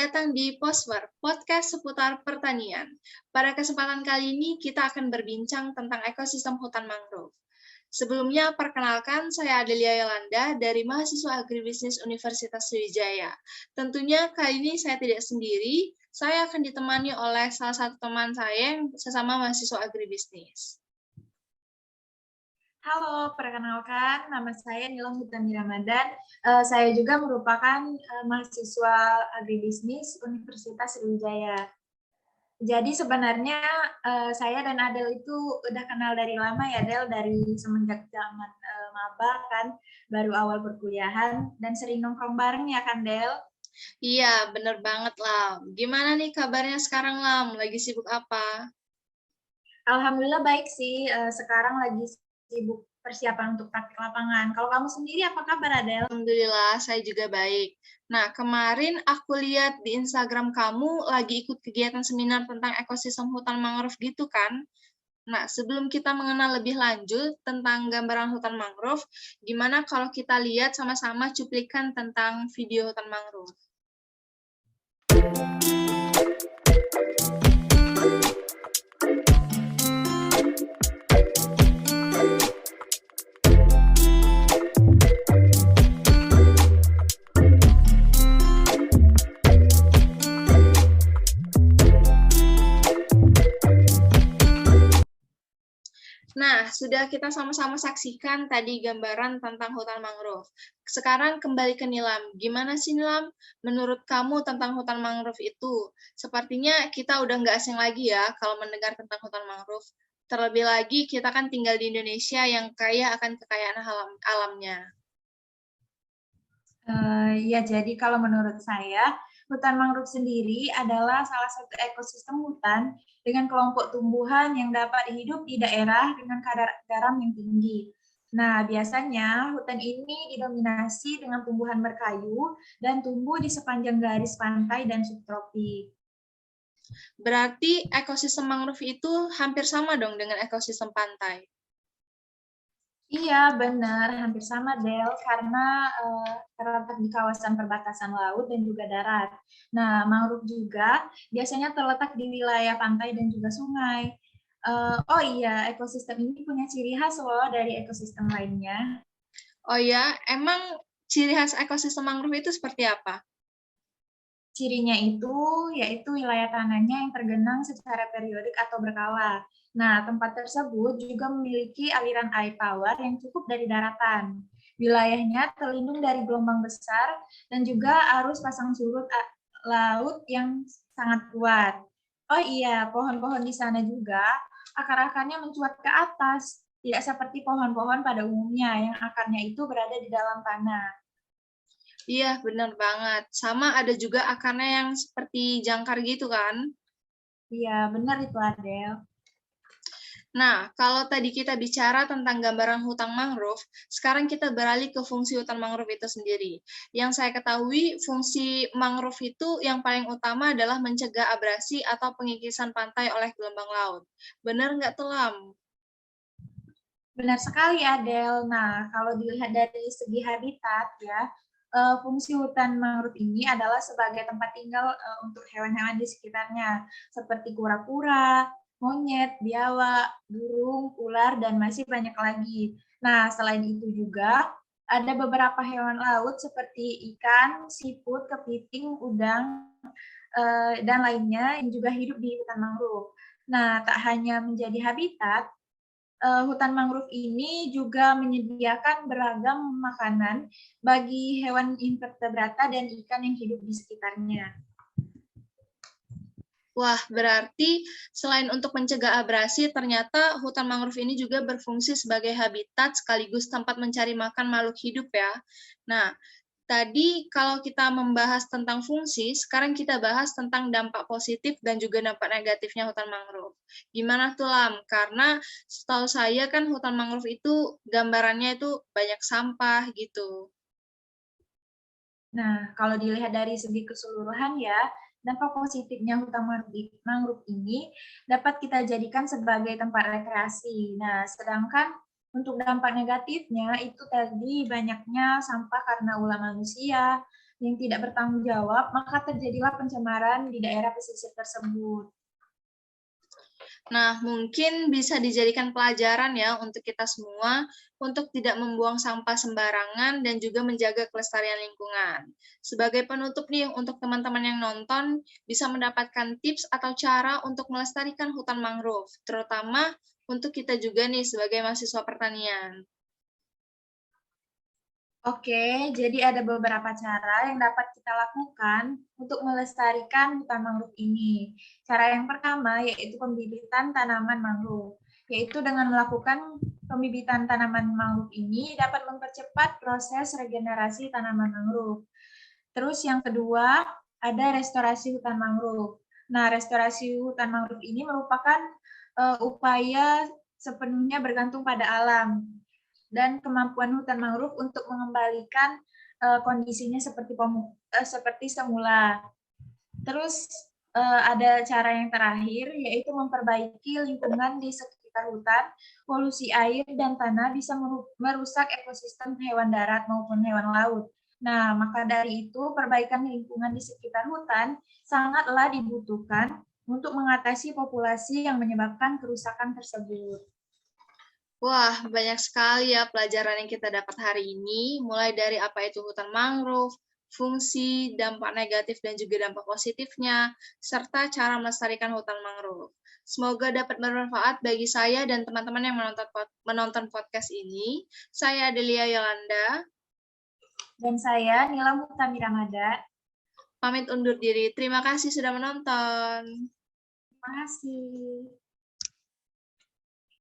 datang di Postwar, podcast seputar pertanian. Pada kesempatan kali ini, kita akan berbincang tentang ekosistem hutan mangrove. Sebelumnya, perkenalkan, saya Adelia Yolanda dari mahasiswa agribisnis Universitas Sriwijaya. Tentunya kali ini saya tidak sendiri, saya akan ditemani oleh salah satu teman saya yang sesama mahasiswa agribisnis. Halo, perkenalkan, nama saya Nilam Hutami Ramadan. Saya juga merupakan mahasiswa agribisnis Universitas Sriwijaya. Jadi sebenarnya saya dan Adel itu udah kenal dari lama ya, Del, dari semenjak zaman maba kan, baru awal perkuliahan, dan sering nongkrong bareng ya kan, Del? Iya, bener banget, Lam. Gimana nih kabarnya sekarang, Lam? Lagi sibuk apa? Alhamdulillah baik sih, sekarang lagi sibuk persiapan untuk praktik lapangan. Kalau kamu sendiri apa kabar, Adel? Alhamdulillah, saya juga baik. Nah, kemarin aku lihat di Instagram kamu lagi ikut kegiatan seminar tentang ekosistem hutan mangrove gitu kan? Nah, sebelum kita mengenal lebih lanjut tentang gambaran hutan mangrove, gimana kalau kita lihat sama-sama cuplikan tentang video hutan mangrove? Nah, sudah kita sama-sama saksikan tadi gambaran tentang hutan mangrove. Sekarang kembali ke Nilam. Gimana sih Nilam, menurut kamu tentang hutan mangrove itu? Sepertinya kita udah nggak asing lagi ya kalau mendengar tentang hutan mangrove. Terlebih lagi kita kan tinggal di Indonesia yang kaya akan kekayaan alamnya. Ya, jadi kalau menurut saya, hutan mangrove sendiri adalah salah satu ekosistem hutan dengan kelompok tumbuhan yang dapat hidup di daerah dengan kadar garam yang tinggi. Nah, biasanya hutan ini didominasi dengan tumbuhan berkayu dan tumbuh di sepanjang garis pantai dan subtropik. Berarti ekosistem mangrove itu hampir sama dong dengan ekosistem pantai. Iya, benar. Hampir sama, Del, karena terletak di kawasan perbatasan laut dan juga darat. Nah, mangrove juga biasanya terletak di wilayah pantai dan juga sungai. Oh iya, ekosistem ini punya ciri khas loh dari ekosistem lainnya. Oh ya, emang ciri khas ekosistem mangrove itu seperti apa? Cirinya itu yaitu wilayah tanahnya yang tergenang secara periodik atau berkala. Nah, tempat tersebut juga memiliki aliran air tawar yang cukup dari daratan. Wilayahnya terlindung dari gelombang besar dan juga arus pasang surut laut yang sangat kuat. Oh iya, pohon-pohon di sana juga akar-akarnya mencuat ke atas, tidak seperti pohon-pohon pada umumnya yang akarnya itu berada di dalam tanah. Iya, benar banget. Sama ada juga akarnya yang seperti jangkar gitu kan? Iya, benar itu Adel. Nah, kalau tadi kita bicara tentang gambaran hutan mangrove, sekarang kita beralih ke fungsi hutan mangrove itu sendiri. Yang saya ketahui, fungsi mangrove itu yang paling utama adalah mencegah abrasi atau pengikisan pantai oleh gelombang laut. Benar nggak, Telam? Benar sekali, Adel. Nah, kalau dilihat dari segi habitat, ya, fungsi hutan mangrove ini adalah sebagai tempat tinggal untuk hewan-hewan di sekitarnya, seperti kura-kura, monyet, biawak, burung, ular, dan masih banyak lagi. Nah, selain itu juga ada beberapa hewan laut seperti ikan, siput, kepiting, udang, dan lainnya yang juga hidup di hutan mangrove. Nah, tak hanya menjadi habitat, hutan mangrove ini juga menyediakan beragam makanan bagi hewan invertebrata dan ikan yang hidup di sekitarnya. Wah, berarti selain untuk mencegah abrasi, ternyata hutan mangrove ini juga berfungsi sebagai habitat sekaligus tempat mencari makan makhluk hidup ya. Nah, tadi kalau kita membahas tentang fungsi, sekarang kita bahas tentang dampak positif dan juga dampak negatifnya hutan mangrove. Gimana tuh, Lam? Karena setahu saya kan hutan mangrove itu gambarannya itu banyak sampah gitu. Nah, kalau dilihat dari segi keseluruhan ya, dampak positifnya hutan mangrove ini dapat kita jadikan sebagai tempat rekreasi. Nah, sedangkan untuk dampak negatifnya itu tadi banyaknya sampah karena ulah manusia, yang tidak bertanggung jawab, maka terjadilah pencemaran di daerah pesisir tersebut. Nah, mungkin bisa dijadikan pelajaran ya untuk kita semua untuk tidak membuang sampah sembarangan dan juga menjaga kelestarian lingkungan. Sebagai penutup nih untuk teman-teman yang nonton bisa mendapatkan tips atau cara untuk melestarikan hutan mangrove, terutama untuk kita juga nih sebagai mahasiswa pertanian. Oke, jadi ada beberapa cara yang dapat kita lakukan untuk melestarikan hutan mangrove ini. Cara yang pertama yaitu pembibitan tanaman mangrove, yaitu dengan melakukan pembibitan tanaman mangrove ini dapat mempercepat proses regenerasi tanaman mangrove. Terus yang kedua, ada restorasi hutan mangrove. Nah, restorasi hutan mangrove ini merupakan upaya sepenuhnya bergantung pada alam dan kemampuan hutan mangrove untuk mengembalikan kondisinya seperti semula. Terus ada cara yang terakhir yaitu memperbaiki lingkungan di sekitar hutan. Polusi air dan tanah bisa merusak ekosistem hewan darat maupun hewan laut. Nah, maka dari itu perbaikan lingkungan di sekitar hutan sangatlah dibutuhkan untuk mengatasi populasi yang menyebabkan kerusakan tersebut. Wah, banyak sekali ya pelajaran yang kita dapat hari ini, mulai dari apa itu hutan mangrove, fungsi, dampak negatif dan juga dampak positifnya, serta cara melestarikan hutan mangrove. Semoga dapat bermanfaat bagi saya dan teman-teman yang menonton podcast ini. Saya Adelia Yolanda. Dan saya Nila Mutami Ramadan. Pamit undur diri. Terima kasih sudah menonton. Terima kasih.